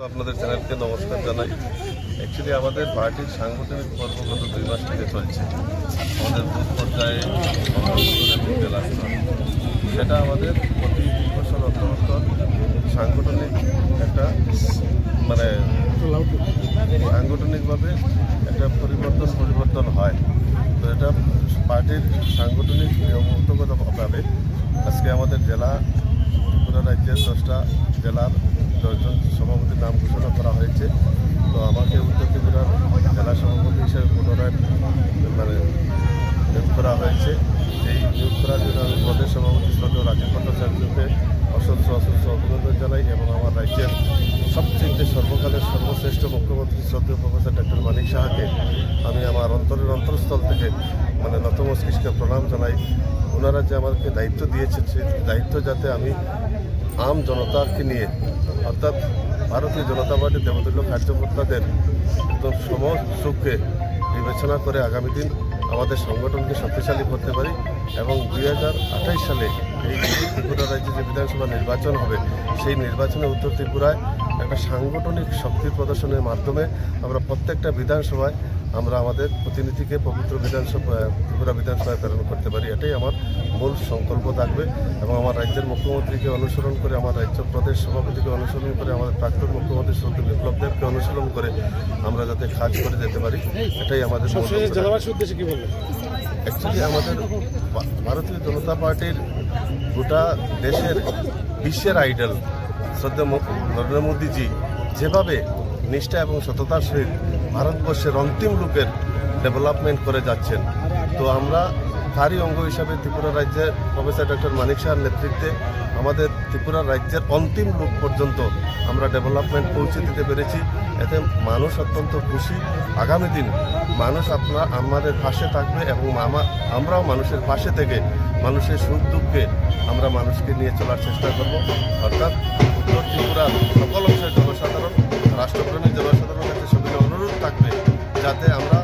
আপনাদের চ্যানেলকে নমস্কার জানাই। অ্যাকচুয়ালি আমাদের পার্টির সাংগঠনিক পর্ব গত 2 মাস থেকে চলছে। আমাদের বুথ পর্যায়ে জেলা স্তরে সেটা আমাদের প্রতি 2 বছর অন্তর সাংগঠনিক একটা মানে সাংগঠনিকভাবে একটা পরিবর্তন হয়। তো এটা পার্টির সাংগঠনিক নিয়মগতভাবে আজকে আমাদের জেলা ত্রিপুরা রাজ্যের 10টা জেলার 10 জন সভাপতির নাম ঘোষণা করা হয়েছে। তো আমাকে উত্তর ত্রিপুরার জেলা সভাপতি হিসেবে পুনরায় নিয়োগ করা হয়েছে। এই নিয়োগ করার জন্য আমি প্রদেশ সভাপতি শ্রদ্ধেয় রাজীব ভট্টাচার্যকে অসংখ্য অভিনন্দন জানাই এবং আমার রাজ্যের সবচেয়ে সর্বকালের সর্বশ্রেষ্ঠ মুখ্যমন্ত্রী শ্রদ্ধেয় প্রফেসর ডক্টর মানিক সাহাকে আমি আমার অন্তরস্থল থেকে নতমস্তকে প্রণাম জানাই। ওনারা যে আমাকে দায়িত্ব দিয়েছেন সেই দায়িত্ব যাতে আমি আম জনতাকে নিয়ে অর্থাৎ ভারতীয় জনতা পার্টির দেবতুল্য কার্যকর্তাদের একদম সমসুখকে বিবেচনা করে আগামী দিন আমাদের সংগঠনকে শক্তিশালী করতে পারি এবং 2028 সালে এই ত্রিপুরা রাজ্যে যে বিধানসভা নির্বাচন হবে সেই নির্বাচনে উত্তর ত্রিপুরায় একটা সাংগঠনিক শক্তি প্রদর্শনের মাধ্যমে আমরা প্রত্যেকটা বিধানসভায় আমরা আমাদের প্রতিনিধিকে পবিত্র ত্রিপুরা বিধানসভায় প্রেরণ করতে পারি। এটাই আমার মূল সংকল্প থাকবে এবং আমার রাজ্যের মুখ্যমন্ত্রীকে অনুসরণ করে, আমার রাজ্য প্রদেশ সভাপতিকে অনুসরণ করে, আমাদের প্রাক্তন মুখ্যমন্ত্রী শ্রদ্ধেয় বিপ্লব দেবকে অনুসরণ করে আমরা যাতে কাজ করে যেতে পারি, এটাই আমাদের অ্যাকচুয়ালি আমাদের ভারতীয় জনতা পার্টির গোটা দেশের বিশ্বের আইডল শ্রদ্ধেয় নরেন্দ্র মোদীজি যেভাবে নিষ্ঠা এবং সততার সহিত ভারতবর্ষের অন্তিম লোকের ডেভেলপমেন্ট করে যাচ্ছেন, তো আমরা তারই অঙ্গ হিসাবে ত্রিপুরা রাজ্যের প্রফেসর ডক্টর মানিক সাহার নেতৃত্বে আমাদের ত্রিপুরা রাজ্যের অন্তিম লোক পর্যন্ত আমরা ডেভেলপমেন্ট পৌঁছে দিতে পেরেছি। এতে মানুষ অত্যন্ত খুশি। আগামী দিন মানুষ আমাদের পাশে থাকবে এবং আমরাও মানুষের পাশে থেকে মানুষের সুখ দুঃখে আমরা মানুষকে নিয়ে চলার চেষ্টা করব। অর্থাৎ উত্তর ত্রিপুরার সকল অংশের জনসাধারণ, রাষ্ট্রপ্রেমী জনসাধারণের কাছে সবাই অনুরোধ থাকবে যাতে আমরা